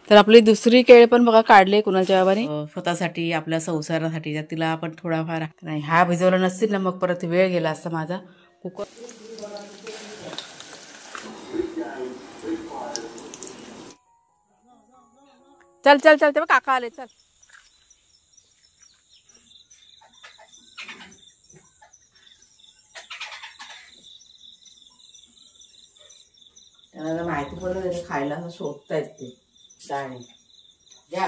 तर आपली दुसरी केळी पण बघा काढले कुणाच्या बाबाने स्वतःसाठी आपल्या संसारासाठी. तर तिला आपण थोडाफार नाही हा भिजवला नसतील ना मग परत वेळ गेला असता माझा. कुकर चल चल चल तेव्हा काका आले चल. त्यांना माहिती पडलं खायला शोधतायत ते दाणे घ्या.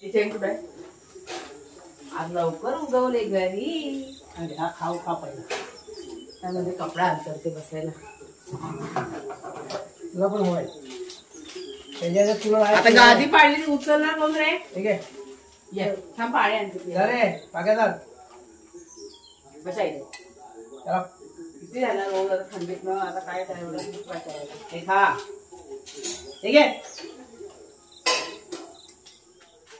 तिथे कुठे आज लवकर उगवले घरी. अरे हा खाऊ का पहिला त्यामध्ये कपडा आणतात ते बसायला. तुला पण होय त्याच्यात तुला आता गादी पाडली उचलणार कोण रे. ठीक आहे ये थांब पाणी आणते अरे पाक्यात बसायचं. चला किती झाला रोज आता थंडीत ना आता काय करायला हे खा ठीक आहे.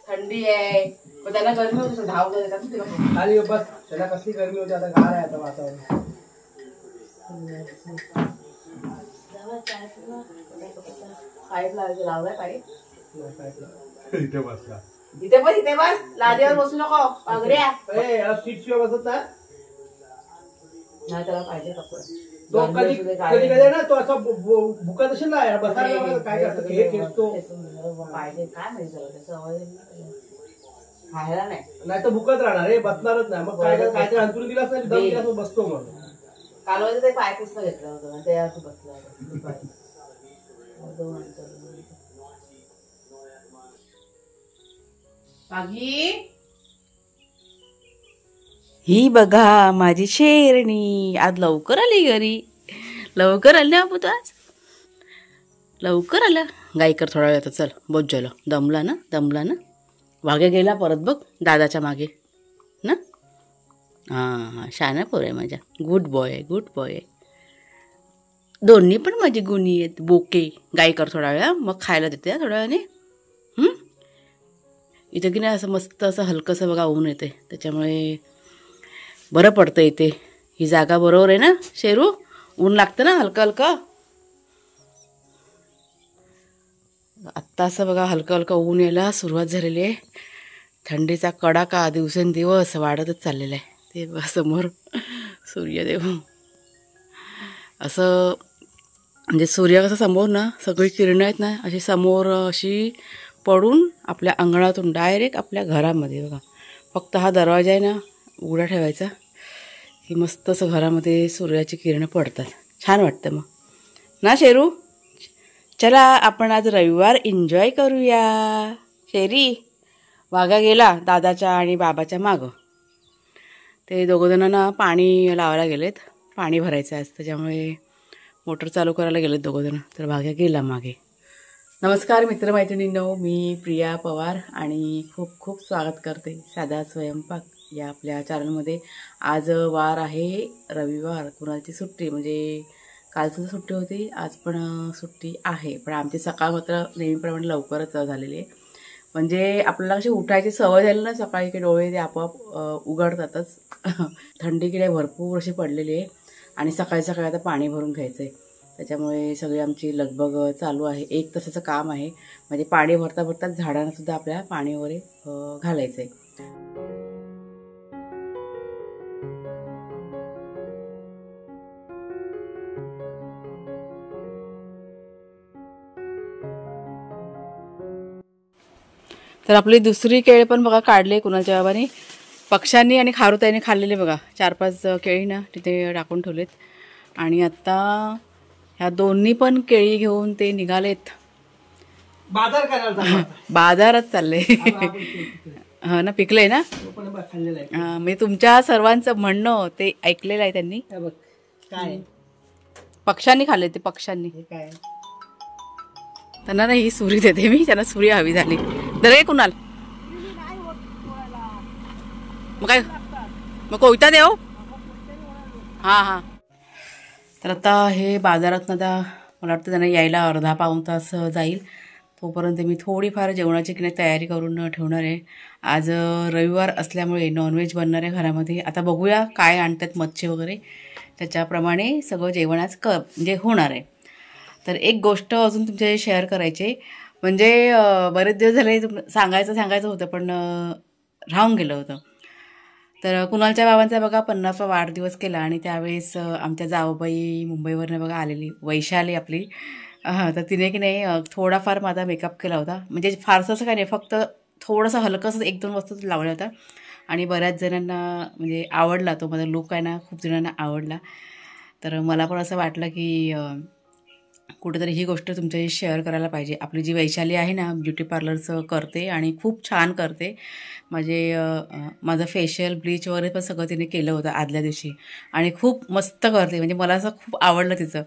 थंडी आहे पण त्याला गरमी होती धाव देतात तुला. खाली बस त्याला कसली गरमी होती आता गार आहे आता वातावरण. पाईप लावलाय पाईप इथे बसला इथे बस लादीवर बसू नको पागड्या. सीट शिवाय बसत ना नाही त्याला पाहिजे कपडा. तो कधी कधी ना तो असा भुकत असेल ना बसायला काय करतो हे खेचतो पाहिजे काय माहिती झालं त्याचं आवाज खायला नाही तर भुकत राहणार रे बसणारच नाही. मग काय काहीतरी अंतरून दिलास नाही दम दिलास बसतो. मग कालवायचं ते पाय पुस्तक घेतलं होतं त्यावरती बसलं. ही बघा माझी शेरणी आज लवकर आली घरी. लवकर आली ना तू आज लवकर आला. गायकर थोडा वेळ चल बोध झालं. दमला ना वाघ्या गेला परत बघ दादाच्या मागे ना. हां शाना पोर आहे माझ्या. गुड बॉय आहे. दोन्ही पण माझी गुणी आहेत बोके. गायकर थोडा वेळा मग खायला देते थोड्या वेळाने. इथं की नाही असं मस्त असं हलकंसं बघा ऊन येते त्याच्यामुळे बरं पडतं इथे. ही जागा बरोबर आहे ना शेरू. ऊन लागतं ना हलकं आत्ता असं बघा हलकं ऊन यायला सुरुवात झालेली आहे. थंडीचा कडाका दिवसेंदिवस वाढतच चाललेला आहे. ते बघा समोर सूर्यदेव असं म्हणजे सूर्य कसं समोर ना सगळी किरणं आहेत ना अशी समोर अशी पडून आपल्या अंगणातून डायरेक्ट आपल्या घरामध्ये बघा. फक्त हा दरवाजा आहे ना उघडा ठेवायचा की मस्त असं घरामध्ये सूर्याची किरणं पडतात. छान वाटतं मग ना शेरू. चला आपण आज रविवार एन्जॉय करूया. शेरी वाघा गेला दादाच्या आणि बाबाच्या मागं. ते दोघंजणांना पाणी लावायला गेलेत. पाणी भरायचं आहे त्याच्यामुळे मोटर चालू करायला गेलेत दोघंजण. तर वाघ्या गेला मागे. नमस्कार मित्रमैत्रिणींनो मी प्रिया पवार आणि खूप खूप स्वागत करते साधा स्वयंपाक या आपल्या चॅनलमध्ये. आज वार आहे रविवार. कुणाची सुट्टी म्हणजे कालसुद्धा सुट्टी होती आज पण सुट्टी आहे. पण आमची सकाळ मात्र नेहमीप्रमाणे लवकरच झालेली आहे. म्हणजे आपल्याला कशी उठायची सवय झाली ना सकाळी की डोळे ते आपोआप उघडतातच. थंडी की भरपूर अशी पडलेली आहे आणि सकाळी आता पाणी भरून घ्यायचं आहे. त्याच्यामुळे सगळी आमची लगबग चालू आहे. 1 तासाचं काम आहे. म्हणजे पाणी भरता झाडांनासुद्धा आपल्याला पाणी वगैरे घालायचं आहे. तर आपली दुसरी केळी पण बघा काढले कुणाच्या बाबाने. पक्ष्यांनी आणि खारुताईने खाल्लेले बघा 4-5 केळी ना तिथे टाकून ठेवलेत. आणि आत्ता ह्या दोन्ही पण केळी घेऊन ते निघालेत बाजार करायला. बाजारात चालले हा ना. पिकलंय ना. हां मी तुमच्या सर्वांचं म्हणणं ते ऐकलेलं आहे त्यांनी. काय पक्ष्यांनी खाल्ले ते पक्ष्यांनी. काय त्यांना ना ही सुरी देते मी. त्यांना सुरी हवी झाली. दर कुणाल मग कोयता देव. हां तर आता हे बाजारात आता मला वाटतं त्यांना यायला अर्धा-पाऊण तास जाईल. तोपर्यंत मी थोडीफार जेवणाची की नाही तयारी करून ठेवणार आहे. आज रविवार असल्यामुळे नॉनव्हेज बनणार आहे घरामध्ये. आता बघूया काय आणतात मच्छी वगैरे, त्याच्याप्रमाणे सगळं जेवण आज म्हणजे होणार आहे. तर एक गोष्ट अजून तुमच्याशी शेअर करायची, म्हणजे बरेच दिवस झाले सांगायचं होतं पण राहून गेलं होतं. तर कुणालच्या बाबांचा बघा 50वा वाढदिवस केला आणि त्यावेळेस आमच्या जाऊबाई मुंबईवरनं बघा आलेली, वैशाली आपली. तर तिने की नाही थोडाफार माझा मेकअप केला होता. म्हणजे फारसं असं काही नाही, फक्त थोडंसं हलकंसं 1-2 वस्तू लावल्या होत्या आणि बऱ्याच जणांना म्हणजे आवडला तो माझा लूक आहे ना, खूप जणांना आवडला. तर मला पण असं वाटलं की कुठेतरी ही गोष्ट तुमच्याशी शेअर करायला पाहिजे. आपली जी वैशाली आहे ना, ब्युटी पार्लरचं करते आणि खूप छान करते. माझं फेशियल ब्लीच वगैरे पण सगळं तिने केलं होतं आदल्या दिवशी आणि खूप मस्त करते. म्हणजे मला असं खूप आवडलं तिचं.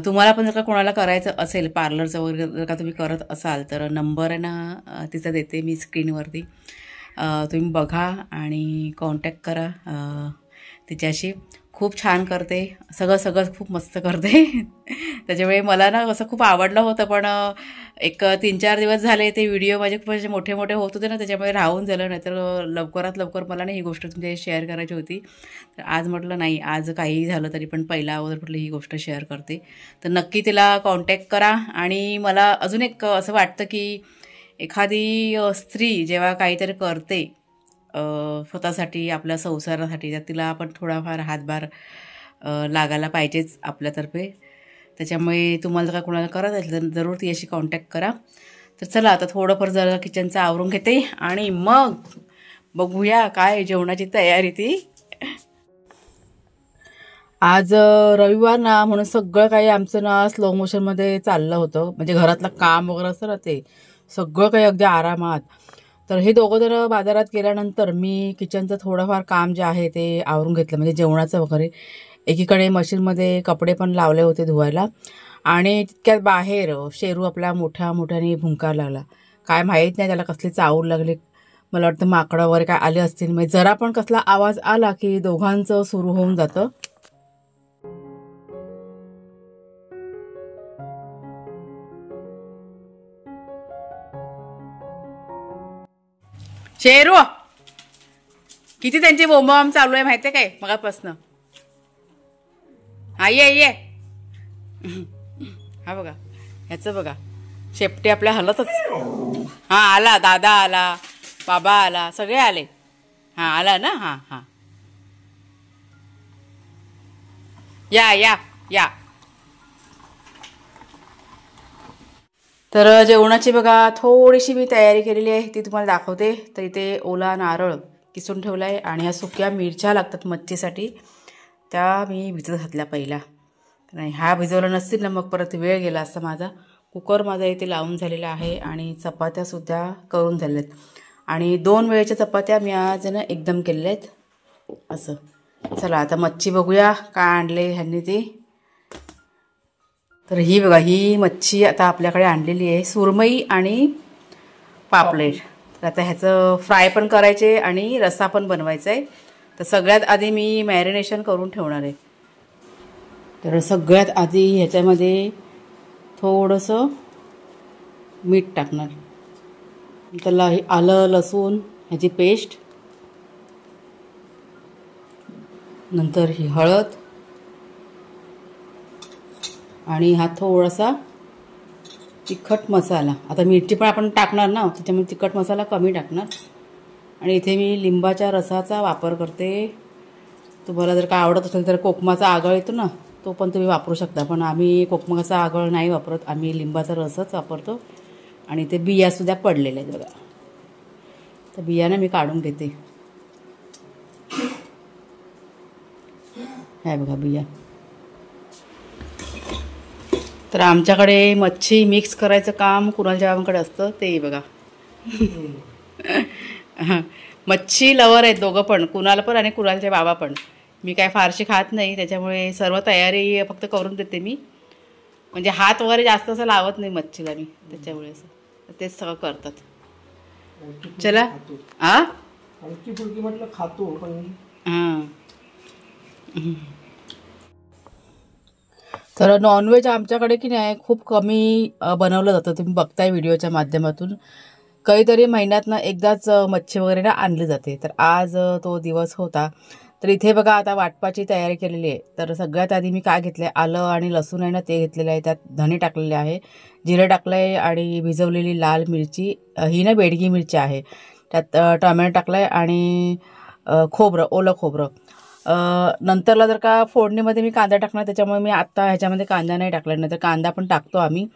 तुम्हाला पण जर का कोणाला करायचं असेल पार्लरचं वगैरे, जर का तुम्ही करत असाल तर नंबर आहे ना तिचा देते मी स्क्रीनवरती. तुम्ही बघा आणि कॉन्टॅक्ट करा तिच्याशी. खूप छान करते, सगळं खूप मस्त करते. त्याच्यामुळे मला ना असं खूप आवडलं होतं, पण एक 3-4 दिवस झाले ते व्हिडिओ माझे खूप असे मोठे होत होते ना, त्याच्यामुळे राहून झालं. नाही तर लवकरात लवकर मला ना ही गोष्ट तुमच्याशी शेअर करायची होती. तर आज म्हटलं नाही, आज काही झालं तरी पण पहिला अगोदर म्हटलं ही गोष्ट शेअर करते. तर नक्की तिला कॉन्टॅक्ट करा. आणि मला अजून एक असं वाटतं की एखादी स्त्री जेव्हा काहीतरी करते स्वतःसाठी, आपल्या संसारासाठी, तर तिला आपण थोडाफार हातभार लागायला पाहिजेच आपल्यातर्फे. त्याच्यामुळे तुम्हाला जर का कोणाला करत असेल तर जरूर तिच्याशी कॉन्टॅक्ट करा. तर चला आता थोडंफार जरा किचनचं आवरून घेते आणि मग बघूया काय जेवणाची तयारी ती. आज रविवार ना, म्हणून सगळं काही आमचं ना स्लो मोशनमध्ये चाललं होतं. म्हणजे घरातलं काम वगैरे असतं ना, ते सगळं काही अगदी आरामात. तर हे दोघं जण बाजारात गेल्यानंतर मी किचनचं थोडंफार काम जे आहे ते आवरून घेतलं, म्हणजे जेवणाचं वगैरे. एकीकडे मशीनमध्ये कपडे पण लावले होते धुवायला आणि तितक्यात बाहेर शेरू आपला मोठ्याने भुंकार लागला. काय माहीत नाही त्याला कसली चावल लागली. मला वाटतं माकडं वगैरे काय आले असतील. म्हणजे जरा पण कसला आवाज आला की दोघांचं सुरू होऊन जातं. शेरू किती त्यांची बोंबाम चालू आहे माहितीये काय मगापासनं. हा ये हा बघा, ह्याचं बघा, शेपटी आपल्या हलतच. हा आला, दादा आला, बाबा आला, सगळे आले. हा आला ना. हा या. तर जेवणाची बघा थोडीशी मी तयारी केलेली आहे, ती तुम्हाला दाखवते. तर इथे ओला नारळ किसून ठेवला आहे आणि ह्या सुक्या मिरच्या लागतात मच्छीसाठी, त्या मी भिजत घातल्या पहिला. नाही ह्या भिजवला नसतील ना मग परत वेळ गेला असता माझा. कुकर माझा इथे लावून झालेला आहे आणि चपात्यासुद्धा करून झाल्यात. आणि 2 वेळेच्या चपात्या मी आज ना एकदम केलेल्या आहेत असं. चला आता मच्छी बघूया काय आणले ह्यांनी ते. तर ही बघा, ही मच्छी आता आपल्याकडे आणलेली आहे, सुरमई आणि पापलेट. तर आता ह्याचं फ्राय पण करायचे आणि रस्सा पण बनवायचा आहे. तर सगळ्यात आधी मी मॅरिनेशन करून ठेवणार आहे. तर सगळ्यात आधी ह्याच्यामध्ये थोडंसं मीठ टाकणार, त्याला हे आलं लसूण ह्याची पेस्ट, नंतर ही हळद आणि हा थोडासा तिखट मसाला. आता मिरची पण आपण टाकणार ना, त्याच्यामुळे तिखट मसाला कमी टाकणार. आणि इथे मी लिंबाच्या रसाचा वापर करते. तुम्हाला जर का आवडत असेल तर कोकमाचा आगळ येतो ना, तो पण तुम्ही वापरू शकता, पण आम्ही कोकमाचा आगळ नाही वापरत, आम्ही लिंबाचा रसच वापरतो. आणि ते बियासुद्धा पडलेले आहेत बघा. तर बियानं मी काढून घेते. आहे बघा बिया. तर आमच्याकडे मच्छी मिक्स करायचं काम कुणालच्या बाबांकडे असतं, ते बघा. मच्छी लवर आहेत दोघं पण, कुणाल पण आणि कुणालचे बाबा पण. मी काय फारशी खात नाही, त्याच्यामुळे सर्व तयारी फक्त करून देते मी. म्हणजे हात वगैरे जास्त असं लावत नाही मच्छीला मी, त्याच्यामुळे असं तेच सगळं करतात. चला हलकी फुलकी म्हटलं खातो पण. हां तर नॉनव्हेज आमच्याकडे की नाही खूप कमी बनवलं जातं. तुम्ही बघताय व्हिडिओच्या माध्यमातून. कधीतरी महिन्यातनं एकदाच मच्छी वगैरे ना आणली जाते. तर आज तो दिवस होता. तर इथे बघा आता वाटपाची तयारी केलेली आहे. तर सगळ्यात आधी मी काय घेतलं आहे, आलं आणि लसूण आहे ना ते घेतलेलं आहे. त्यात धणे टाकलेले आहे, जिरं टाकलं आहे आणि भिजवलेली लाल मिरची, ही ना बेडगी मिरची आहे. त्यात टोमॅटो टाकलं आहे आणि खोबरं, ओलं खोबरं. नंतरला जर का फोडणीमध्ये मी कांदा टाकणार, त्याच्यामुळे मी आत्ता ह्याच्यामध्ये कांदा नाही टाकला. नंतर कांदा पण टाकतो आम्ही.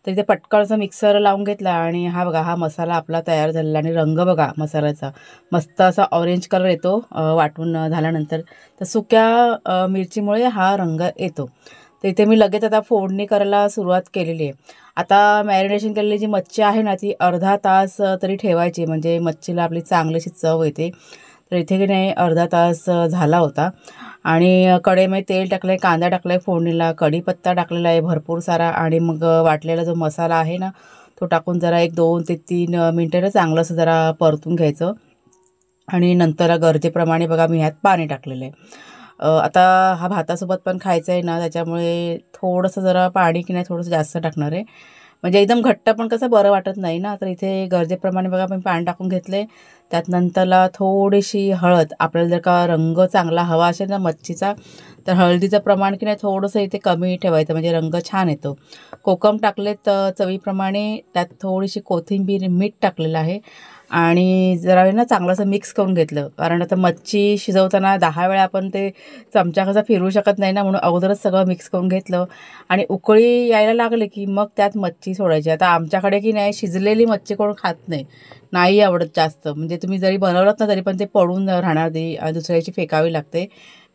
तर इथे पटकनचं मिक्सर लावून घेतला आणि हा बघा हा मसाला आपला तयार झालेला. आणि रंग बघा मसाल्याचा मस्त असा ऑरेंज कलर येतो वाटून झाल्यानंतर. तर सुक्या मिरचीमुळे हा रंग येतो. तर इथे मी लगेच आता फोडणी करायला सुरुवात केलेली आहे. आता मॅरिनेशन केलेली जी मच्छी आहे ना ती अर्धा तास तरी ठेवायची, म्हणजे मच्छीला आपली चांगलीशी चव येते. तर इथे की नाही अर्धा तास झाला होता. आणि कढईमध्ये तेल टाकलं आहे, कांदा टाकला आहे फोडणीला, कढीपत्ता टाकलेला आहे भरपूर सारा. आणि मग वाटलेला जो मसाला आहे ना तो टाकून जरा 1-2 ते 3 मिनटं चांगलं असं जरा परतून घ्यायचं. आणि नंतर गरजेप्रमाणे बघा मी ह्यात पाणी टाकलेलं आहे. आता हा भातासोबत पण खायचा आहे ना, त्याच्यामुळे थोडंसं जरा पाणी की नाही थोडंसं जास्त टाकणार आहे. म्हणजे एकदम घट्ट पण कसं बरं वाटत नाही ना. तर इथे गरजेप्रमाणे बघा मी पाणी टाकून घेतले. त्यात नंतरला थोडीशी हळद, आपल्याला जर का रंग चांगला हवा असेल ना मच्छीचा, तर हळदीचं प्रमाण की नाही थोडंसं इथे कमी ठेवायचं, म्हणजे रंग छान येतो. कोकम टाकलेत चवीप्रमाणे. त्यात थोडीशी कोथिंबीर, मीठ टाकलेलं आहे. आणि जरा ना चांगलं असं मिक्स करून घेतलं, कारण आता मच्छी शिजवताना 10 वेळा आपण ते चमचा कसा फिरवू शकत नाही ना, म्हणून अगोदरच सगळं मिक्स करून घेतलं. आणि उकळी यायला लागले की मग त्यात मच्छी सोडायची. आता आमच्याकडे की नाही शिजलेली मच्छी कोण खात नाही, नाही आवडत जास्त. म्हणजे तुम्ही जरी बनवलं ना तरी पण ते पडून राहणार, ती दुसऱ्याची फेकावी लागते.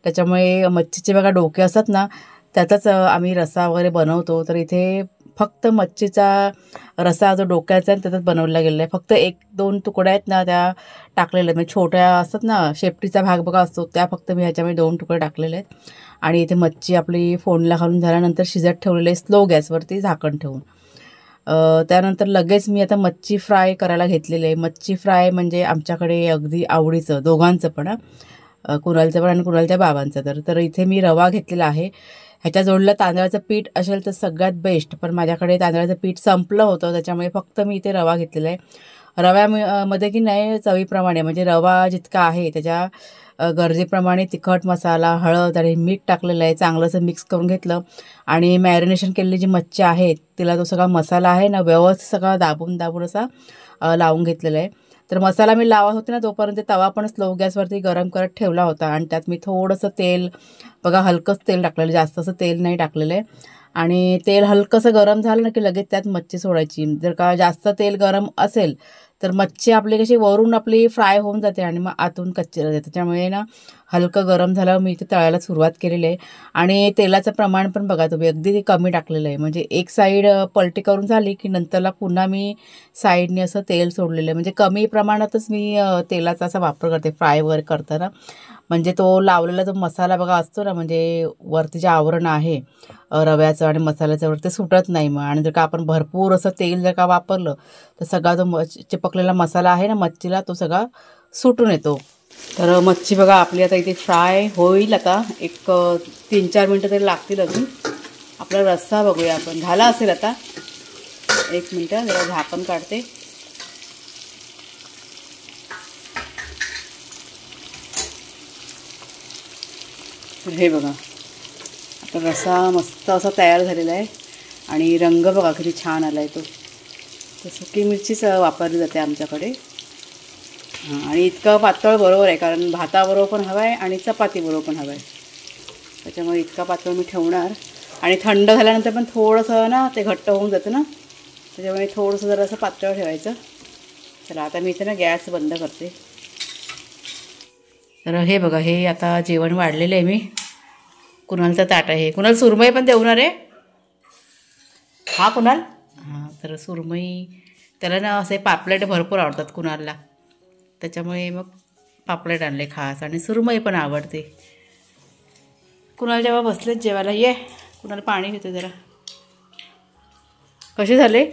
त्याच्यामुळे मच्छीचे बघा डोके असतात ना त्याचाच आम्ही रस्सा वगैरे बनवतो. तर इथे फक्त मच्छीचा रस्सा जो डोक्याचा आहे त्याचाच बनवला गेलेला आहे. फक्त 1-2 तुकड्या आहेत ना त्या टाकलेल्या आहेत, म्हणजे छोट्या असतात ना शेपटीचा भाग बघा असतो, त्या फक्त मी ह्याच्यामध्ये 2 तुकडे टाकलेले आहेत. आणि इथे मच्छी आपली फोडणीला घालून झाल्यानंतर शिजत ठेवलेली आहे स्लो गॅसवरती झाकण ठेवून. त्यानंतर लगेच मी आता मच्छी फ्राय करायला घेतलेली आहे. मच्छी फ्राय म्हणजे आमच्याकडे अगदी आवडीचं दोघांचं पण, कुणालचं पण आणि कुणालच्या बाबांचं. तर इथे मी रवा घेतलेला आहे. ह्याच्या जोडलं तांदळाचं पीठ असेल तर सगळ्यात बेस्ट, पण माझ्याकडे तांदळाचं पीठ संपलं होतं, त्याच्यामुळे फक्त मी इथे रवा घेतलेला आहे. रव्यामध्ये की नाही चवीप्रमाणे, म्हणजे रवा जितका आहे त्याच्या गरजेप्रमाणे तिखट मसाला, हळद आणि मीठ टाकलेलं आहे. चांगलं असं मिक्स करून घेतलं. आणि मॅरिनेशन केलेली जी मच्छी आहे तिला तो सगळा मसाला आहे ना व्यवस्थित सगळा दाबून असा लावून घेतलेला आहे. तर मसाला मी लावत होते ना तोपर्यंत तवा पण स्लो गॅसवरती गरम करत ठेवला होता. आणि त्यात मी थोडंसं तेल बघा, हलकंच तेल टाकलेलं, जास्त असं तेल नाही टाकलेलं आहे. आणि तेल हलकंसं गरम झालं ना की लगेच त्यात मच्छी सोडायची. जर का जास्त तेल गरम असेल तर मच्छी आपली कशी वरून आपली फ्राय होऊन जाते आणि मग आतून कच्ची राहते. त्याच्यामुळे ना हलकं गरम झाल्यावर मी इथे तळायला सुरुवात केलेली आहे. आणि तेलाचं प्रमाण पण बघा तुम्ही अगदी कमी टाकलेलं आहे. म्हणजे एक साईड पलटी करून झाली की नंतरला पुन्हा मी साईडने असं तेल सोडलेलं आहे. म्हणजे कमी प्रमाणातच मी तेलाचा असा वापर करते फ्राय वगैरे करताना. म्हणजे तो लावलेला जो मसाला बघा असतो ना, म्हणजे वरती जे आवरण आहे रव्याचं आणि मसाल्याचं वरती सुटत नाही मग. आणि जर का आपण भरपूर असं तेल जर का वापरलं तर सगळा जो चिपकलेला मसाला आहे ना मच्छीला तो सगळा सुटून येतो. तर मच्छी बघा आपली आता इथे फ्राय होईल. आता एक 3-4 मिनटं तरी लागतील अजून. आपला रस्सा बघूया आपण, झाला असेल आता. 1 मिनटं जरा झाकण काढते. हे बघा आता रस्सा मस्त असा तयार झालेला आहे. आणि रंग बघा किती छान आला आहे तो. तर सुकी मिरचीच वापरली जाते आमच्याकडे. आणि इतकं पातळ बरोबर आहे, कारण भाताबरोबर पण हवं आहे आणि चपातीबरोबर पण हवं आहे. त्याच्यामुळे इतका पातळ मी ठेवणार. आणि थंड झाल्यानंतर पण थोडंसं ना ते घट्ट होऊन जातं ना, त्याच्यामुळे थोडंसं जरा असं पातळ ठेवायचं. चला आता मी इथे ना गॅस बंद करते. तर हे बघा हे आता जेवण वाढलेलं आहे मी. कुणालचं ताट आहे. कुणाल सुरमई पण देऊणार आहे. हा कुणाल, हां तर सुरमई त्याला ना असे पापलेट भरपूर आवडतात कुणालला, त्याच्यामुळे मग पापलेट आणले खास. आणि सुरमई पण आवडते. कुणाल जेव्हा बसलेच जेवायला, ये कुणाला पाणी घेतो जरा. कसे झाले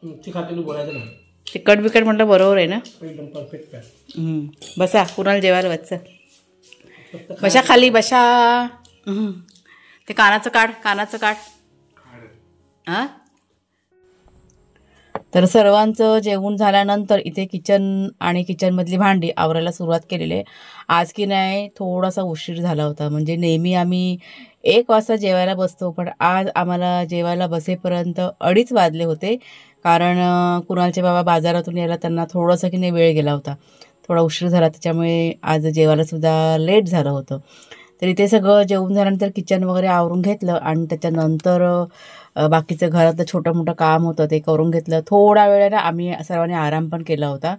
बोलायचं नाही, तिखट बिकट म्हटलं बरोबर आहे ना. एकदम परफेक्ट आहे. बसा कुणाल जेवायला बस. बशा खाली बशा. ते कानाचं काढ हां. तर सर्वांचं जेवण झाल्यानंतर इथे किचन आणि किचनमधली भांडी आवरायला सुरुवात केलेली आहे. आज की नाही थोडासा उशीर झाला होता. म्हणजे नेहमी आम्ही 1 वाजता जेवायला बसतो, पण आज आम्हाला जेवायला बसेपर्यंत 2:30 वाजले होते. कारण कुणालचे बाबा बाजारातून यायला त्यांना थोडासा की नाही वेळ गेला होता, थोडा उशीर झाला, त्याच्यामुळे आज जेवायलासुद्धा लेट झालं होतं. तर इथे सगळं जेवून झाल्यानंतर किचन वगैरे आवरून घेतलं आणि त्याच्यानंतर बाकीचं घरातलं छोटं मोठं काम होतं ते करून घेतलं. थोडा वेळ ना आम्ही सर्वांनी आराम पण केला होता.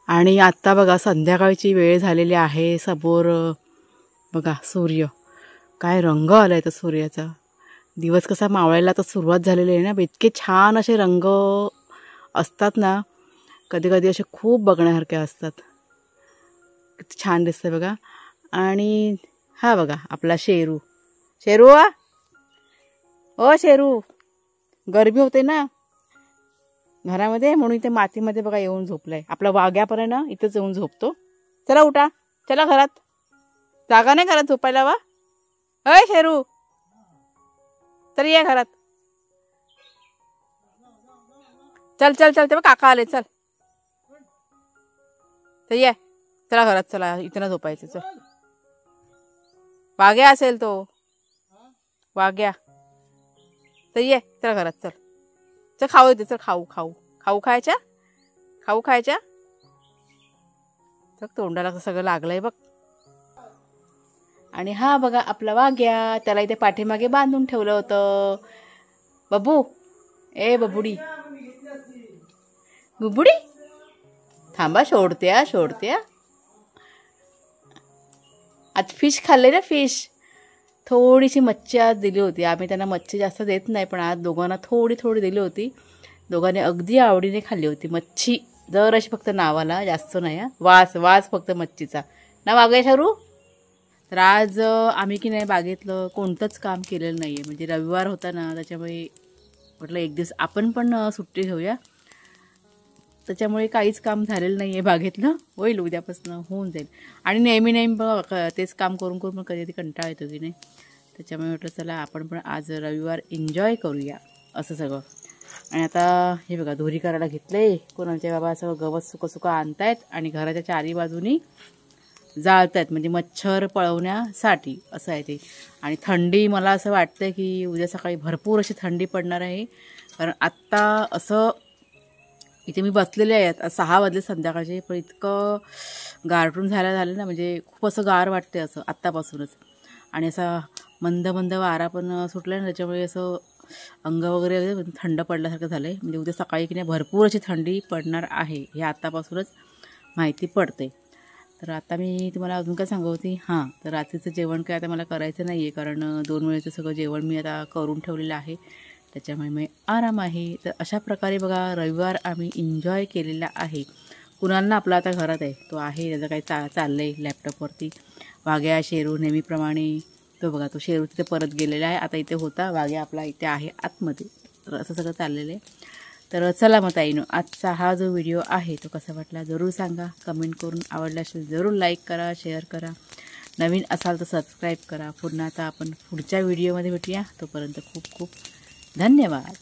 आणि आत्ता बघा संध्याकाळची वेळ झालेली आहे. समोर बघा सूर्य, काय रंग आलाय तर सूर्याचा. दिवस कसा मावळायला तर सुरुवात झालेली आहे ना. इतके छान असे रंग असतात ना, कधी कधी असे खूप बघण्यासारखे असतात. किती छान दिसतंय बघा. आणि हा बघा आपला शेरू. ओ शेरू, गरमी होते ना घरामध्ये, म्हणून इथे मातीमध्ये बघा येऊन झोपलाय. आपला वाघ्यापर्यंत ना इथंच येऊन झोपतो. चला उठा, चला घरात, जागा नाही घरात झोपायला. वा अय शेरू, तर ये घरात. चल चल चल, ते बघ काका आले, चल तर ये, चला घरात, चला इथे ना झोपायचं. चल, वाघ्या असेल तो, वाघ्या, तर ये चला घरात, चल चल खाऊ येते, चल खाऊ खाऊ खाऊ खायच्या, खाऊ खायच्या. तर तोंडाला सगळं लागलंय बघ. आणि हा बघा आपला वाघ्या, त्याला इथे पाठीमागे बांधून ठेवलं होतं. बबू, ए बबुडी, बुबुडी, थांबा, सोडत्या. आज फिश खाल्ले ना, फिश. थोडीशी मच्छी आज दिली होती. आम्ही त्यांना मच्छी जास्त देत नाही, पण आज दोघांना थोडी थोडी दिली होती. दोघांनी अगदी आवडीने खाल्ली होती मच्छी. जर अशी फक्त नावाला, जास्त नाही. वास फक्त मच्छीचा ना वाघ्या शरू. तर आज आम्ही की नाही बागेतलं कोणतंच काम केलेलं नाही आहे. म्हणजे रविवार होता ना, त्याच्यामुळे म्हटलं एक दिवस आपण पण सुट्टी घेऊया. त्याच्यामुळे काहीच काम झालेलं नाही आहे बागेतलं. होईल उद्यापासून, होऊन जाईल. आणि नेहमी बघा तेच काम करून करून कधी कंटाळा येतो की नाही. त्याच्यामुळे म्हटलं चला आपण पण आज रविवार एन्जॉय करूया असं सगळं. आणि आता हे बघा धुरी करायला घेतले. कोणाचे बाबा सगळं गवत सुकं आणतायत आणि घराच्या चारी बाजूनी जाळतायत, म्हणजे मच्छर पळवण्यासाठी असं आहे ते. आणि थंडी, मला असं वाटतं की उद्या सकाळी भरपूर अशी थंडी पडणार आहे. कारण आत्ता असं इथे मी बसलेले आहेत, 6 वाजले संध्याकाळचे, पण इतकं गारठून झालं ना, म्हणजे खूप असं गार वाटते असं आत्तापासूनच. आणि असा मंद वारा पण सुटला ना, त्याच्यामुळे असं अंग वगैरे थंड पडल्यासारखं झालं आहे. म्हणजे उद्या सकाळी की नाही भरपूर अशी थंडी पडणार आहे, हे आत्तापासूनच माहिती पडते. तर आता मी तुम्हाला अजून काय सांगू होती, हां, तर रात्रीचं जेवण काय आता मला करायचं नाही आहे, कारण 2 वेळेचं सगळं जेवण मी आता करून ठेवलेलं आहे. त्याच्यामुळे मी आराम आहे. तर अशा प्रकारे बघा रविवार आम्ही एन्जॉय केलेला आहे. कुणालना आपला आता घरात आहे, तो आहे, त्याचं काही चाललं आहे लॅपटॉपवरती. वाघ्या शेरू नेहमीप्रमाणे तो बघा, तो शेरू तिथे परत गेलेला आहे. आता इथे होता, वाघ्या आपला इथे आहे आतमध्ये. तर असं सगळं चाललेलं आहे. तर चला मग ताईनो, आजचा हा जो व्हिडिओ आहे तो कसा वाटला जरूर सांगा. कमेंट करून आवडला असेल जरूर लाईक करा, शेअर करा. नवीन असाल तर सबस्क्राईब करा. पुन्हा आता आपण पुढच्या व्हिडिओमध्ये भेटूया. तोपर्यंत खूप खूप धन्यवाद.